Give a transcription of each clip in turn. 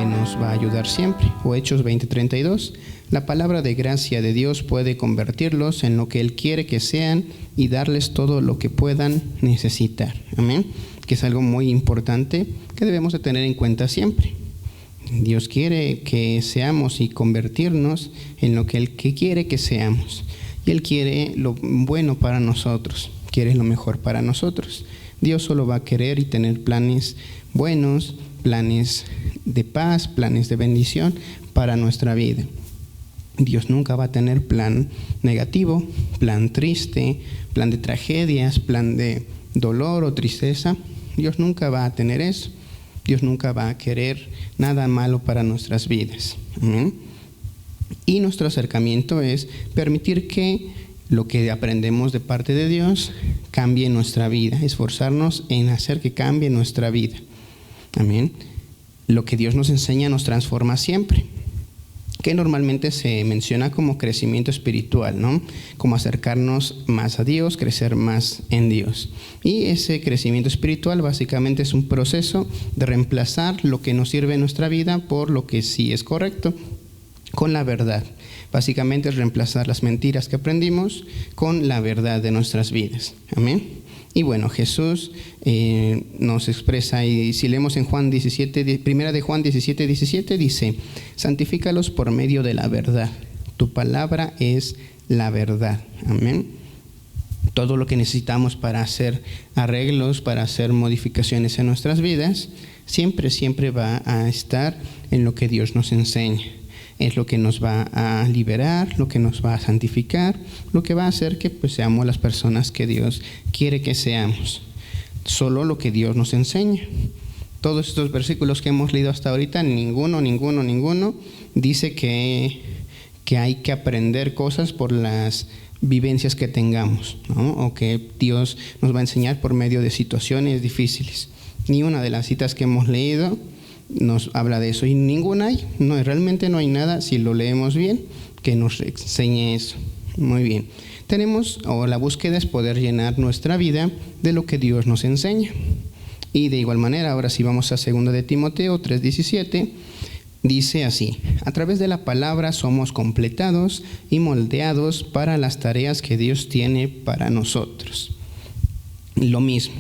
que nos va a ayudar siempre. O Hechos 20:32, la palabra de gracia de Dios puede convertirlos en lo que Él quiere que sean y darles todo lo que puedan necesitar. Amén. Que es algo muy importante que debemos de tener en cuenta siempre. Dios quiere que seamos y convertirnos en lo que Él quiere que seamos. Y Él quiere lo bueno para nosotros, quiere lo mejor para nosotros. Dios solo va a querer y tener planes buenos, planes de paz, planes de bendición para nuestra vida. Dios nunca va a tener plan negativo, plan triste, plan de tragedias, plan de dolor o tristeza. Dios nunca va a tener eso. Dios nunca va a querer nada malo para nuestras vidas. ¿Mm? Y nuestro acercamiento es permitir que lo que aprendemos de parte de Dios cambie nuestra vida, esforzarnos en hacer que cambie nuestra vida. Amén. Lo que Dios nos enseña nos transforma siempre, que normalmente se menciona como crecimiento espiritual, ¿no? Como acercarnos más a Dios, crecer más en Dios. Y ese crecimiento espiritual básicamente es un proceso de reemplazar lo que nos sirve en nuestra vida por lo que sí es correcto, con la verdad. Básicamente es reemplazar las mentiras que aprendimos con la verdad de nuestras vidas. Amén. Y bueno, Jesús nos expresa, y si leemos en Juan 17, primera de Juan 17:17, dice: santifícalos por medio de la verdad. Tu palabra es la verdad. Amén. Todo lo que necesitamos para hacer arreglos, para hacer modificaciones en nuestras vidas, siempre va a estar en lo que Dios nos enseña. Es lo que nos va a liberar, lo que nos va a santificar, lo que va a hacer que pues seamos las personas que Dios quiere que seamos. Solo lo que Dios nos enseña. Todos estos versículos que hemos leído hasta ahorita, ninguno dice que hay que aprender cosas por las vivencias que tengamos, ¿no? O que Dios nos va a enseñar por medio de situaciones difíciles. Ni una de las citas que hemos leído nos habla de eso, y ninguna hay. Realmente no hay nada, si lo leemos bien, que nos enseñe eso. Muy bien. La búsqueda es poder llenar nuestra vida de lo que Dios nos enseña. Y de igual manera, ahora sí vamos a 2 de Timoteo 3:17, dice así: a través de la palabra somos completados y moldeados para las tareas que Dios tiene para nosotros. Lo mismo.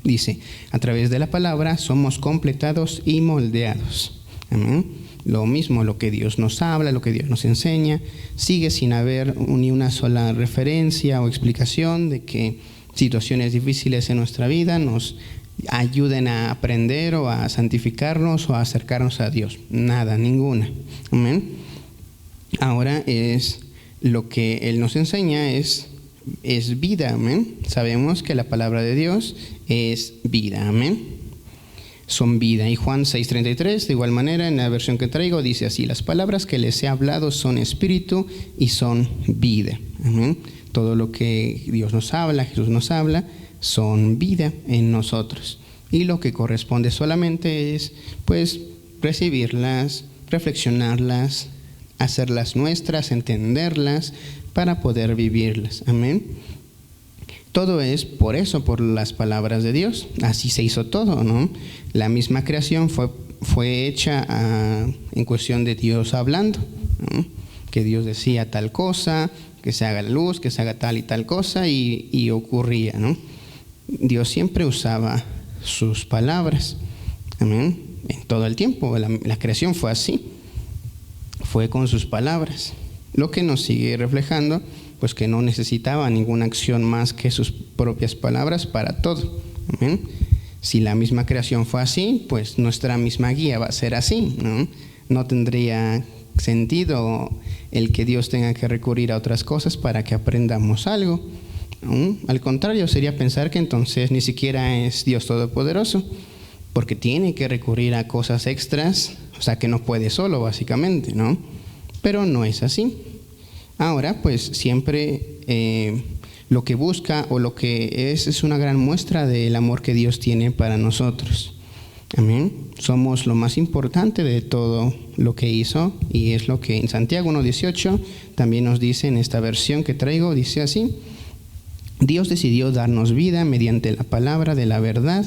Dice, a través de la palabra somos completados y moldeados. Amén. Lo mismo, lo que Dios nos habla, lo que Dios nos enseña, sigue sin haber ni una sola referencia o explicación de que situaciones difíciles en nuestra vida nos ayuden a aprender o a santificarnos o a acercarnos a Dios. Nada, ninguna. Amén. Ahora lo que Él nos enseña es vida, amén. Sabemos que la palabra de Dios es vida, amén. Son vida. Y Juan 6:33, de igual manera, en la versión que traigo, dice así: las palabras que les he hablado son espíritu y son vida. Amén. Todo lo que Dios nos habla, Jesús nos habla, son vida en nosotros. Y lo que corresponde solamente es, pues, recibirlas, reflexionarlas, hacerlas nuestras, entenderlas, para poder vivirlas. Amén. Todo es por eso, por las palabras de Dios. Así se hizo todo, ¿no? La misma creación fue hecha en cuestión de Dios hablando, ¿no? Que Dios decía tal cosa, que se haga la luz, que se haga tal y tal cosa, y ocurría, ¿no? Dios siempre usaba sus palabras. Amén. En todo el tiempo. La creación fue así. Fue con sus palabras. Lo que nos sigue reflejando, pues que no necesitaba ninguna acción más que sus propias palabras para todo. Amén. Si la misma creación fue así, pues nuestra misma guía va a ser así, ¿no? No tendría sentido el que Dios tenga que recurrir a otras cosas para que aprendamos algo. Al contrario, sería pensar que entonces ni siquiera es Dios Todopoderoso, porque tiene que recurrir a cosas extras, o sea que no puede solo, básicamente, ¿no? Pero no es así. Ahora, pues siempre lo que busca o lo que es una gran muestra del amor que Dios tiene para nosotros. Amén. Somos lo más importante de todo lo que hizo, y es lo que en Santiago 1:18 también nos dice en esta versión que traigo, dice así: Dios decidió darnos vida mediante la palabra de la verdad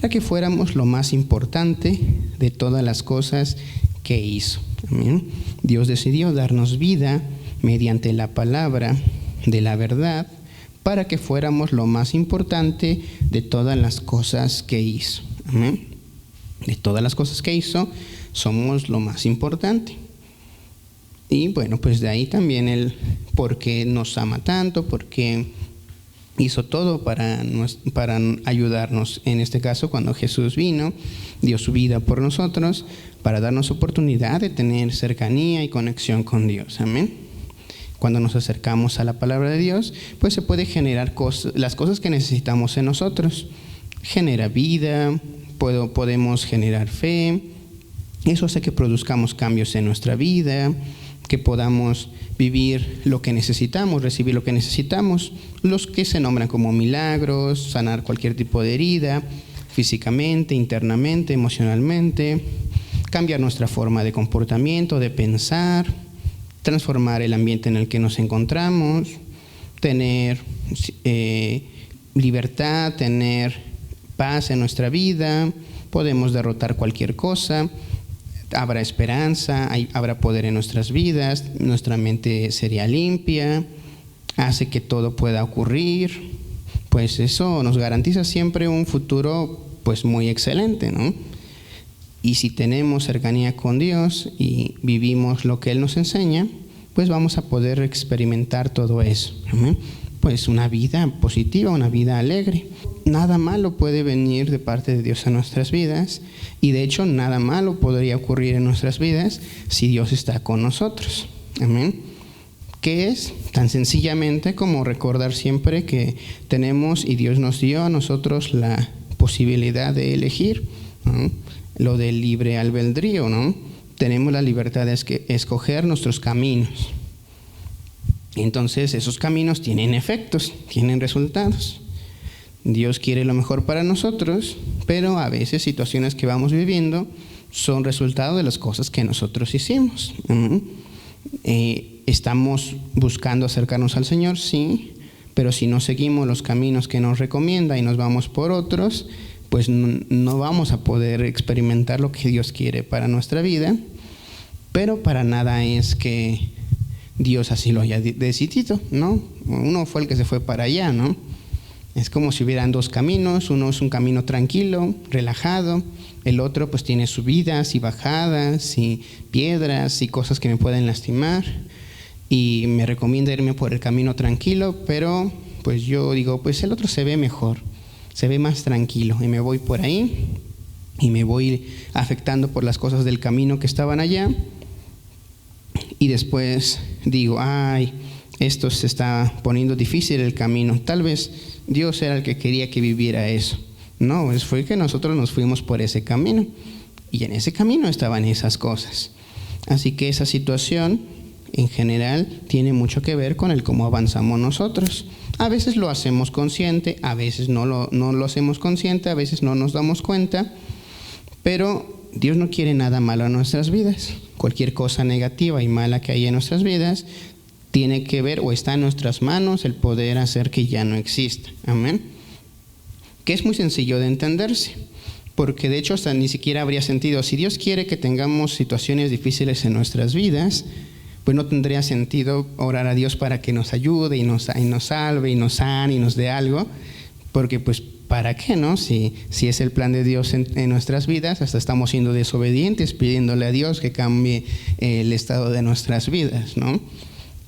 para que fuéramos lo más importante de todas las cosas que hizo. Amén. Dios decidió darnos vida mediante la palabra de la verdad para que fuéramos lo más importante de todas las cosas que hizo. Amén. De todas las cosas que hizo, somos lo más importante. Y bueno, pues de ahí también el por qué nos ama tanto, por qué hizo todo para ayudarnos. En este caso, cuando Jesús vino, dio su vida por nosotros para darnos oportunidad de tener cercanía y conexión con Dios. Amén. Cuando nos acercamos a la palabra de Dios, pues se puede generar las cosas que necesitamos en nosotros. Genera vida, podemos generar fe. Eso hace que produzcamos cambios en nuestra vida, que podamos vivir lo que necesitamos, recibir lo que necesitamos, los que se nombran como milagros, sanar cualquier tipo de herida, físicamente, internamente, emocionalmente, cambiar nuestra forma de comportamiento, de pensar, transformar el ambiente en el que nos encontramos, tener libertad, tener paz en nuestra vida, podemos derrotar cualquier cosa, habrá esperanza, habrá poder en nuestras vidas, nuestra mente sería limpia, hace que todo pueda ocurrir, pues eso nos garantiza siempre un futuro pues muy excelente, ¿no? Y si tenemos cercanía con Dios y vivimos lo que Él nos enseña, pues vamos a poder experimentar todo eso, ¿no? Pues una vida positiva, una vida alegre. Nada malo puede venir de parte de Dios a nuestras vidas, y de hecho nada malo podría ocurrir en nuestras vidas si Dios está con nosotros. Amén. ¿Qué es? Tan sencillamente como recordar siempre que tenemos y Dios nos dio a nosotros la posibilidad de elegir, ¿no? Lo del libre albedrío, ¿no? Tenemos la libertad de escoger nuestros caminos. Entonces esos caminos tienen efectos, tienen resultados. Dios quiere lo mejor para nosotros, pero a veces situaciones que vamos viviendo son resultado de las cosas que nosotros hicimos. Estamos buscando acercarnos al Señor, sí, pero si no seguimos los caminos que nos recomienda y nos vamos por otros, pues no vamos a poder experimentar lo que Dios quiere para nuestra vida. Pero para nada es que Dios así lo haya decidido, ¿no? Uno fue el que se fue para allá, ¿no? Es como si hubieran dos caminos, uno es un camino tranquilo, relajado, el otro pues tiene subidas y bajadas y piedras y cosas que me pueden lastimar, y me recomienda irme por el camino tranquilo, pero pues yo digo, pues el otro se ve mejor, se ve más tranquilo, y me voy por ahí y me voy afectando por las cosas del camino que estaban allá, y después digo, ay, esto se está poniendo difícil el camino, tal vez Dios era el que quería que viviera eso. No, pues fue que nosotros nos fuimos por ese camino, y en ese camino estaban esas cosas. Así que esa situación en general tiene mucho que ver con el cómo avanzamos nosotros. A veces lo hacemos consciente, a veces no lo hacemos consciente, a veces no nos damos cuenta, pero Dios no quiere nada malo en nuestras vidas. Cualquier cosa negativa y mala que hay en nuestras vidas tiene que ver o está en nuestras manos el poder hacer que ya no exista. Amén. Que es muy sencillo de entenderse, porque de hecho hasta ni siquiera habría sentido. Si Dios quiere que tengamos situaciones difíciles en nuestras vidas, pues no tendría sentido orar a Dios para que nos ayude y nos salve y nos sane y nos dé algo, porque pues ¿para qué, no? Si es el plan de Dios en nuestras vidas, hasta estamos siendo desobedientes pidiéndole a Dios que cambie el estado de nuestras vidas, ¿no?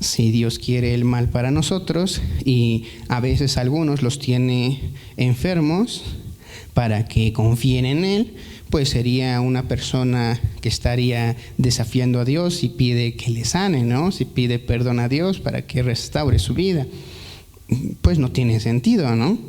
Si Dios quiere el mal para nosotros, y a veces algunos los tiene enfermos para que confíen en Él, pues sería una persona que estaría desafiando a Dios y pide que le sane, ¿no? Si pide perdón a Dios para que restaure su vida, pues no tiene sentido, ¿no?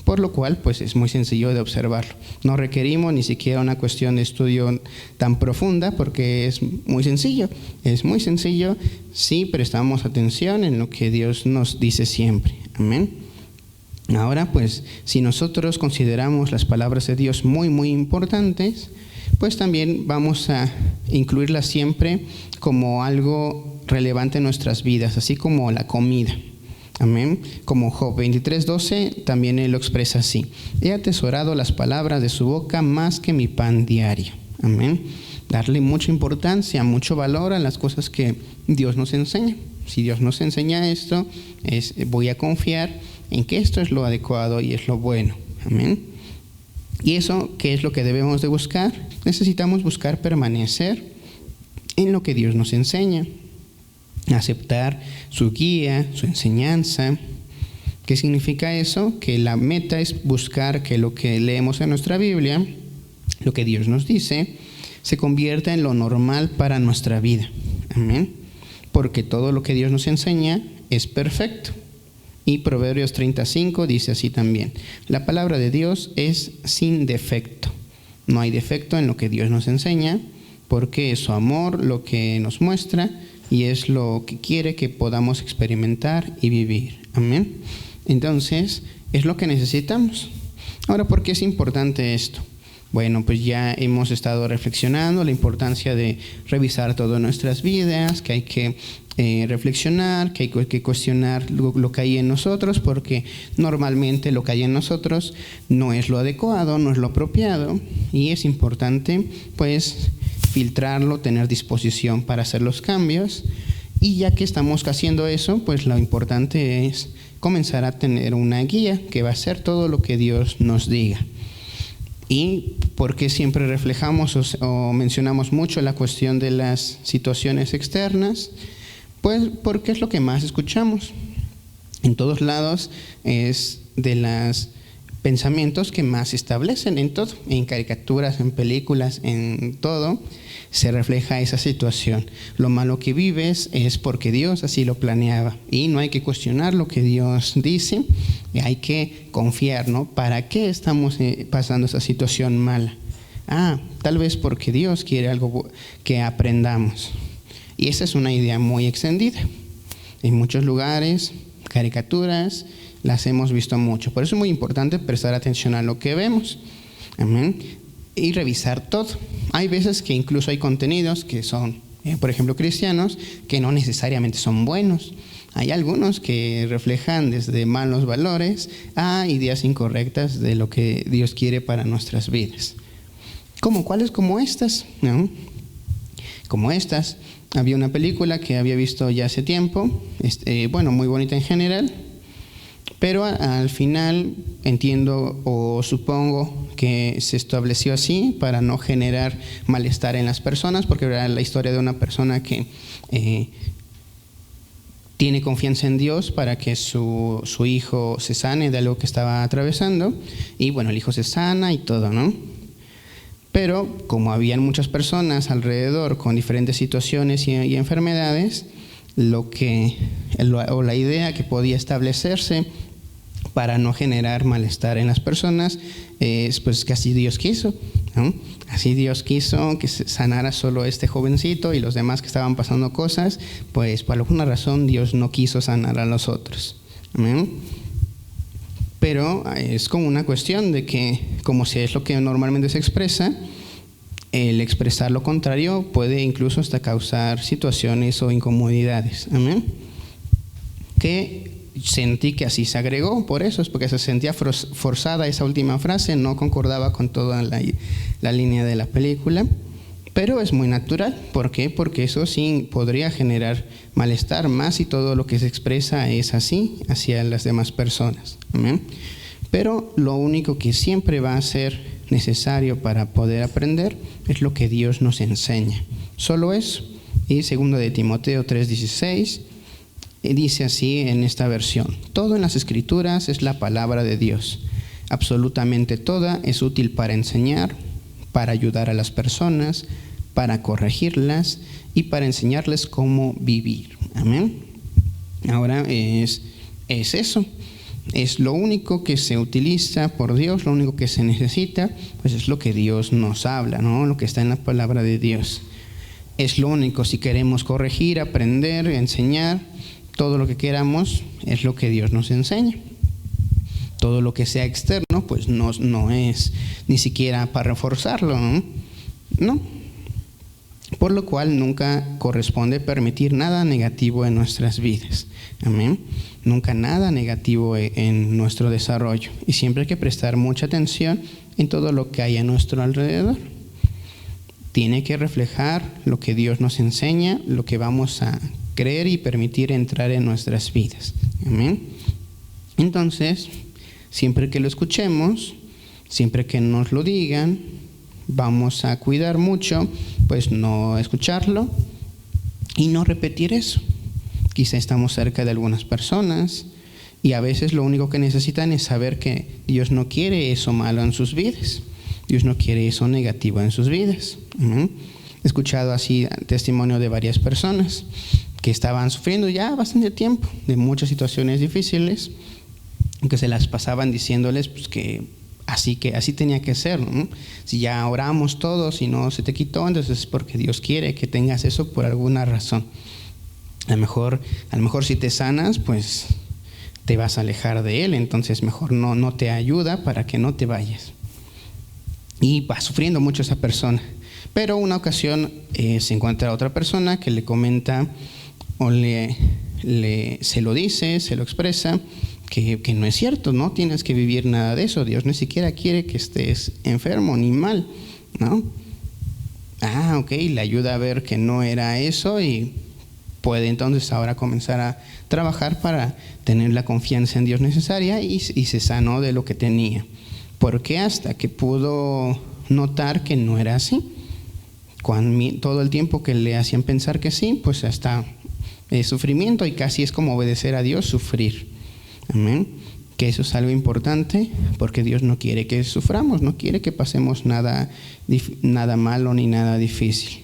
Por lo cual, pues es muy sencillo de observarlo. No requerimos ni siquiera una cuestión de estudio tan profunda, porque es muy sencillo. Es muy sencillo si prestamos atención en lo que Dios nos dice siempre. Amén. Ahora, pues, si nosotros consideramos las palabras de Dios muy, muy importantes, pues también vamos a incluirlas siempre como algo relevante en nuestras vidas, así como la comida. Amén. Como Job 23:12, también él lo expresa así: he atesorado las palabras de su boca más que mi pan diario. Amén. Darle mucha importancia, mucho valor a las cosas que Dios nos enseña. Si Dios nos enseña esto, voy a confiar en que esto es lo adecuado y es lo bueno. Amén. ¿Y eso qué es lo que debemos de buscar? Necesitamos buscar permanecer en lo que Dios nos enseña, aceptar su guía, su enseñanza. ¿Qué significa eso? Que la meta es buscar que lo que leemos en nuestra Biblia, lo que Dios nos dice, se convierta en lo normal para nuestra vida. Amén. Porque todo lo que Dios nos enseña es perfecto. Y Proverbios 35 dice así también: la palabra de Dios es sin defecto. No hay defecto en lo que Dios nos enseña, porque es su amor lo que nos muestra y es lo que quiere que podamos experimentar y vivir. Amén. Entonces, es lo que necesitamos. Ahora, ¿por qué es importante esto? Bueno, pues ya hemos estado reflexionando la importancia de revisar todas nuestras vidas, que hay que reflexionar, que hay que cuestionar lo que hay en nosotros, porque normalmente lo que hay en nosotros no es lo adecuado, no es lo apropiado, y es importante pues filtrarlo, tener disposición para hacer los cambios. Y ya que estamos haciendo eso, pues lo importante es comenzar a tener una guía que va a ser todo lo que Dios nos diga. ¿Y por qué siempre reflejamos o mencionamos mucho la cuestión de las situaciones externas? Pues porque es lo que más escuchamos. En todos lados es de los pensamientos que más se establecen en todo, en caricaturas, en películas, en todo, se refleja esa situación. Lo malo que vives es porque Dios así lo planeaba y no hay que cuestionar lo que Dios dice, y hay que confiar, ¿no? ¿Para qué estamos pasando esa situación mala? Tal vez porque Dios quiere algo que aprendamos. Y esa es una idea muy extendida. En muchos lugares, caricaturas, las hemos visto mucho. Por eso es muy importante prestar atención a lo que vemos. Amén. Y revisar todo. Hay veces que incluso hay contenidos que son, por ejemplo, cristianos, que no necesariamente son buenos. Hay algunos que reflejan desde malos valores a ideas incorrectas de lo que Dios quiere para nuestras vidas. ¿Cuáles? Como estas, ¿no? Como estas. Había una película que había visto ya hace tiempo, muy bonita en general, pero al final entiendo o supongo que se estableció así para no generar malestar en las personas, porque era la historia de una persona que tiene confianza en Dios para que su hijo se sane de algo que estaba atravesando, y bueno, el hijo se sana y todo, ¿no? Pero como habían muchas personas alrededor con diferentes situaciones y enfermedades, la idea que podía establecerse para no generar malestar en las personas es pues que así Dios quiso, ¿no? Así Dios quiso que se sanara solo este jovencito y los demás que estaban pasando cosas, pues por alguna razón Dios no quiso sanar a los otros. ¿Amén? Pero es como una cuestión de que, como si es lo que normalmente se expresa, el expresar lo contrario puede incluso hasta causar situaciones o incomodidades. Amén. Que sentí que así se agregó, por eso es porque se sentía forzada esa última frase, no concordaba con toda la línea de la película, pero es muy natural. ¿Por qué? Porque eso sí podría generar malestar, más si todo lo que se expresa es así hacia las demás personas. ¿Amén? Pero lo único que siempre va a ser necesario para poder aprender es lo que Dios nos enseña. Solo eso. Y 2 de Timoteo 3:16 dice así en esta versión: todo en las Escrituras es la palabra de Dios. Absolutamente toda es útil para enseñar, para ayudar a las personas, para corregirlas y para enseñarles cómo vivir. Amén. Ahora es eso. Es lo único que se utiliza por Dios, lo único que se necesita, pues es lo que Dios nos habla, ¿no? Lo que está en la palabra de Dios. Es lo único. Si queremos corregir, aprender, enseñar, todo lo que queramos es lo que Dios nos enseña. Todo lo que sea externo, pues no es ni siquiera para reforzarlo, ¿no? No. por lo cual nunca corresponde permitir nada negativo en nuestras vidas. Amén. Nunca nada negativo en nuestro desarrollo. Y siempre hay que prestar mucha atención en todo lo que hay a nuestro alrededor. Tiene que reflejar lo que Dios nos enseña, lo que vamos a creer y permitir entrar en nuestras vidas. Amén. Entonces, siempre que lo escuchemos, siempre que nos lo digan, vamos a cuidar mucho, pues no escucharlo y no repetir eso. Quizá estamos cerca de algunas personas y a veces lo único que necesitan es saber que Dios no quiere eso malo en sus vidas. Dios no quiere eso negativo en sus vidas. He escuchado así testimonio de varias personas que estaban sufriendo ya bastante tiempo de muchas situaciones difíciles, que se las pasaban diciéndoles pues que así tenía que ser, ¿no? Si ya oramos todos y no se te quitó, entonces es porque Dios quiere que tengas eso por alguna razón. A lo mejor si te sanas, pues te vas a alejar de Él, entonces mejor no te ayuda para que no te vayas. Y va sufriendo mucho esa persona. Pero una ocasión se encuentra otra persona que le comenta o se lo dice, se lo expresa, que no es cierto, no tienes que vivir nada de eso. Dios ni siquiera quiere que estés enfermo ni mal, ¿no? Ok, le ayuda a ver que no era eso y puede entonces ahora comenzar a trabajar para tener la confianza en Dios necesaria y se sanó de lo que tenía. Porque hasta que pudo notar que no era así. Todo el tiempo que le hacían pensar que sí, pues hasta sufrimiento, y casi es como obedecer a Dios, sufrir. Amén. Que eso es algo importante, porque Dios no quiere que suframos, no quiere que pasemos nada malo ni nada difícil.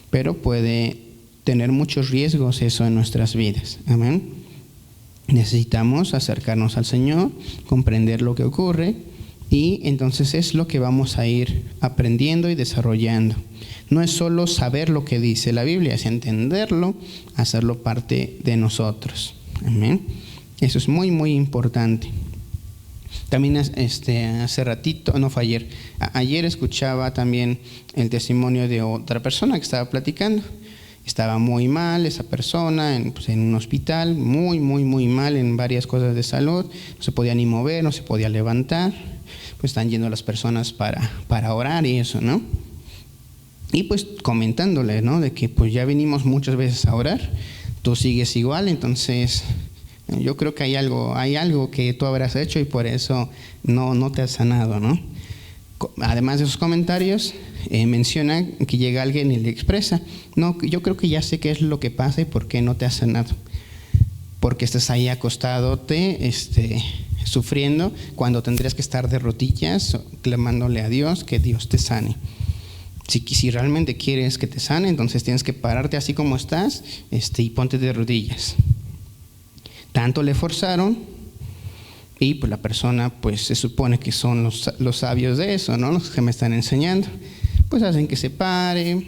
Pero puede tener muchos riesgos eso en nuestras vidas. Amén. Necesitamos acercarnos al Señor, comprender lo que ocurre, y entonces es lo que vamos a ir aprendiendo y desarrollando. No es solo saber lo que dice la Biblia, es entenderlo, hacerlo parte de nosotros. Amén. Eso es muy, muy importante. También hace ratito, no fue ayer, ayer escuchaba también el testimonio de otra persona que estaba platicando. Estaba muy mal esa persona en un hospital, muy, muy, muy mal en varias cosas de salud. No se podía ni mover, no se podía levantar. Pues están yendo las personas para orar y eso, ¿no? Y pues comentándole, ¿no? De que pues ya vinimos muchas veces a orar, tú sigues igual, entonces yo creo que hay algo que tú habrás hecho y por eso no te has sanado, ¿no? Además de esos comentarios, menciona que llega alguien y le expresa, no, yo creo que ya sé qué es lo que pasa y por qué no te has sanado. Porque estás ahí acostadote, sufriendo, cuando tendrías que estar de rodillas, clamándole a Dios que Dios te sane. Si realmente quieres que te sane, entonces tienes que pararte así como estás, y ponte de rodillas. Tanto le forzaron, y pues la persona, pues se supone que son los sabios de eso, ¿no? Los que me están enseñando. Pues hacen que se pare,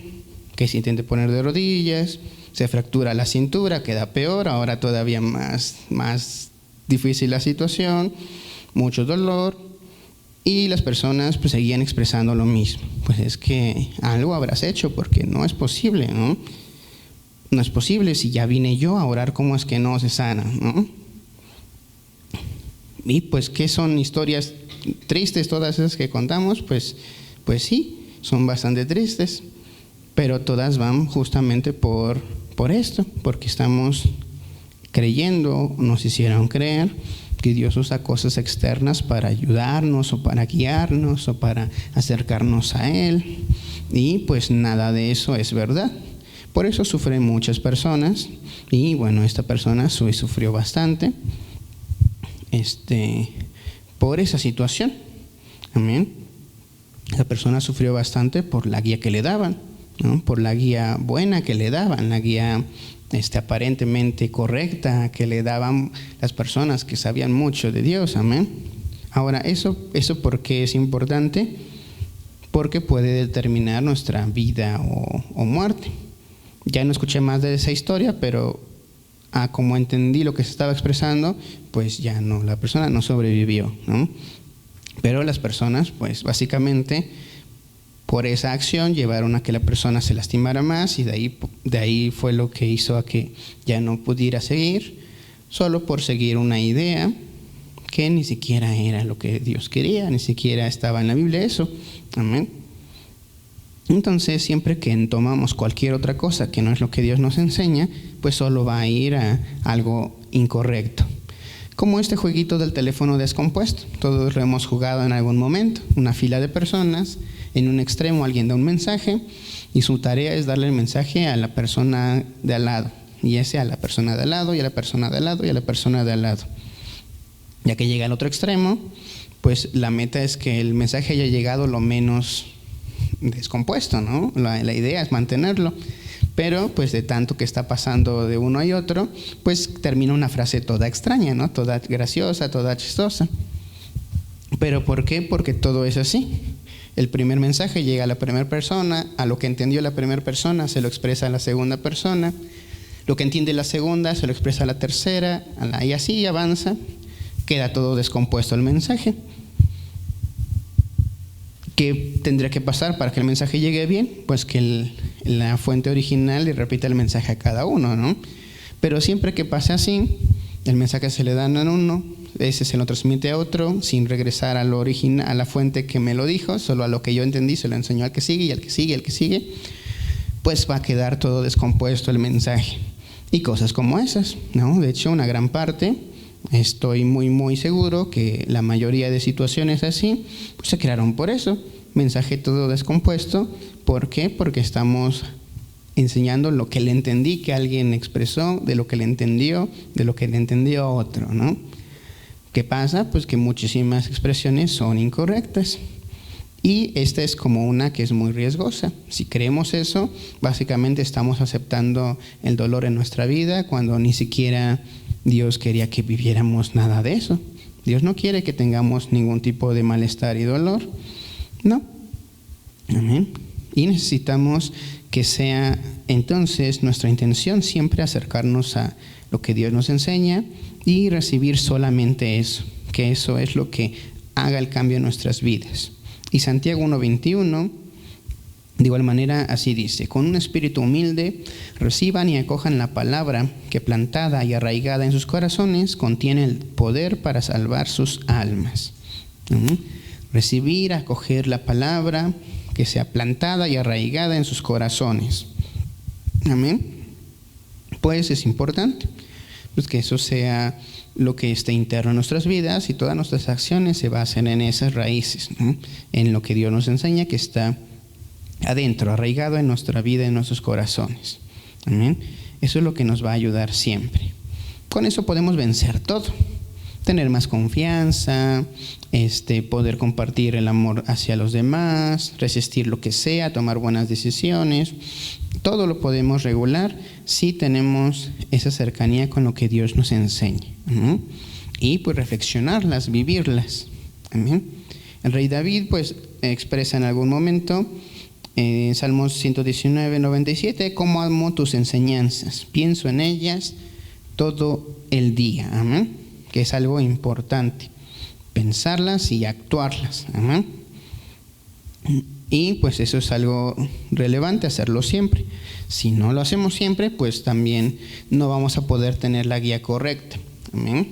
que se intente poner de rodillas, se fractura la cintura, queda peor, ahora todavía más difícil la situación, mucho dolor, y las personas pues seguían expresando lo mismo. Pues es que algo habrás hecho, porque no es posible, ¿no? No es posible, si ya vine yo a orar, ¿cómo es que no se sana, no? Y pues, ¿qué son historias tristes todas esas que contamos? Pues sí, son bastante tristes, pero todas van justamente por esto, porque estamos creyendo, nos hicieron creer que Dios usa cosas externas para ayudarnos o para guiarnos o para acercarnos a Él, y pues nada de eso es verdad. Por eso sufren muchas personas, y bueno, esta persona sufrió bastante por esa situación. Amén. La persona sufrió bastante por la guía que le daban, ¿no? Por la guía buena que le daban, la guía aparentemente correcta que le daban las personas que sabían mucho de Dios. Amén. Ahora, eso ¿por qué es importante? Porque puede determinar nuestra vida o muerte. Ya no escuché más de esa historia, pero como entendí lo que se estaba expresando, pues ya no, la persona no sobrevivió, ¿no? Pero las personas, pues básicamente por esa acción llevaron a que la persona se lastimara más y de ahí fue lo que hizo a que ya no pudiera seguir, solo por seguir una idea que ni siquiera era lo que Dios quería, ni siquiera estaba en la Biblia eso. Amén. Entonces, siempre que tomamos cualquier otra cosa que no es lo que Dios nos enseña, pues solo va a ir a algo incorrecto. Como este jueguito del teléfono descompuesto. Todos lo hemos jugado en algún momento. Una fila de personas, en un extremo alguien da un mensaje y su tarea es darle el mensaje a la persona de al lado. Y ese a la persona de al lado, y a la persona de al lado, y a la persona de al lado. Ya que llega al otro extremo, pues la meta es que el mensaje haya llegado lo menos descompuesto, ¿no? La idea es mantenerlo. Pero pues de tanto que está pasando de uno y otro, pues termina una frase toda extraña, ¿no? Toda graciosa, toda chistosa. ¿Pero por qué? Porque todo es así. El primer mensaje llega a la primera persona, a lo que entendió la primera persona se lo expresa a la segunda persona, lo que entiende la segunda se lo expresa a la tercera, y así avanza, queda todo descompuesto el mensaje. ¿Qué tendría que pasar para que el mensaje llegue bien? Pues que la fuente original le repita el mensaje a cada uno, ¿no? Pero siempre que pase así, el mensaje se le da a uno, ese se lo transmite a otro, sin regresar a lo original, a la fuente que me lo dijo, solo a lo que yo entendí, se lo enseñó al que sigue, y al que sigue, al que sigue, pues va a quedar todo descompuesto el mensaje. Y cosas como esas, ¿no? De hecho, una gran parte, estoy muy seguro que la mayoría de situaciones así, pues se crearon por eso. Mensaje todo descompuesto. ¿Por qué? Porque estamos enseñando lo que le entendí que alguien expresó, de lo que le entendió, de lo que le entendió a otro, ¿no? ¿Qué pasa? Pues que muchísimas expresiones son incorrectas. Y esta es como una que es muy riesgosa. Si creemos eso, básicamente estamos aceptando el dolor en nuestra vida cuando ni siquiera Dios quería que viviéramos nada de eso. Dios no quiere que tengamos ningún tipo de malestar y dolor. No. Amén. Y necesitamos que sea entonces nuestra intención siempre acercarnos a lo que Dios nos enseña y recibir solamente eso, que eso es lo que haga el cambio en nuestras vidas. Y Santiago 1:21, de igual manera, así dice: con un espíritu humilde reciban y acojan la palabra que plantada y arraigada en sus corazones contiene el poder para salvar sus almas. Recibir, acoger la palabra que sea plantada y arraigada en sus corazones. Amén. Pues es importante pues que eso sea lo que esté interno en nuestras vidas y todas nuestras acciones se basen en esas raíces, ¿no? En lo que Dios nos enseña que está adentro, arraigado en nuestra vida, en nuestros corazones. Amén. Eso es lo que nos va a ayudar siempre. Con eso podemos vencer todo. Tener más confianza, poder compartir el amor hacia los demás, resistir lo que sea, tomar buenas decisiones. Todo lo podemos regular si tenemos esa cercanía con lo que Dios nos enseña. Y pues reflexionarlas, vivirlas. Amén. El rey David pues expresa en algún momento en Salmos 119:97: cómo amo tus enseñanzas, pienso en ellas todo el día. Amén. Que es algo importante, pensarlas y actuarlas. Amén. Y pues eso es algo relevante, hacerlo siempre. Si no lo hacemos siempre, pues también no vamos a poder tener la guía correcta. Amén.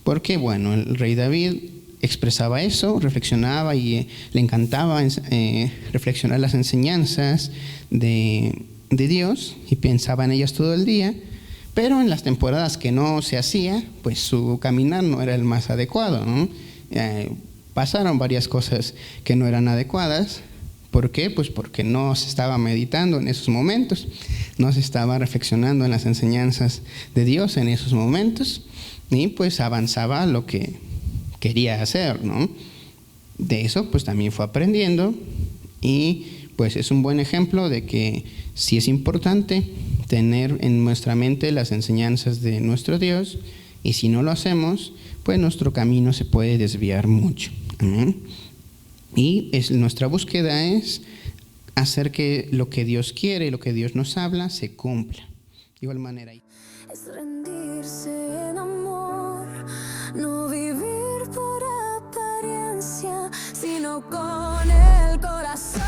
Porque bueno, el rey David expresaba eso, reflexionaba y le encantaba reflexionar las enseñanzas de Dios y pensaba en ellas todo el día. Pero en las temporadas que no se hacía, pues su caminar no era el más adecuado, ¿no? Pasaron varias cosas que no eran adecuadas. ¿Por qué? Pues porque no se estaba meditando en esos momentos, no se estaba reflexionando en las enseñanzas de Dios en esos momentos, y pues avanzaba lo que quería hacer, ¿no? De eso pues también fue aprendiendo, y pues es un buen ejemplo de que sí es importante tener en nuestra mente las enseñanzas de nuestro Dios, y si no lo hacemos, pues nuestro camino se puede desviar mucho. Amén. Y nuestra búsqueda es hacer que lo que Dios quiere y lo que Dios nos habla se cumpla. De igual manera. Es rendirse en amor, no vivir por apariencia, sino con el corazón.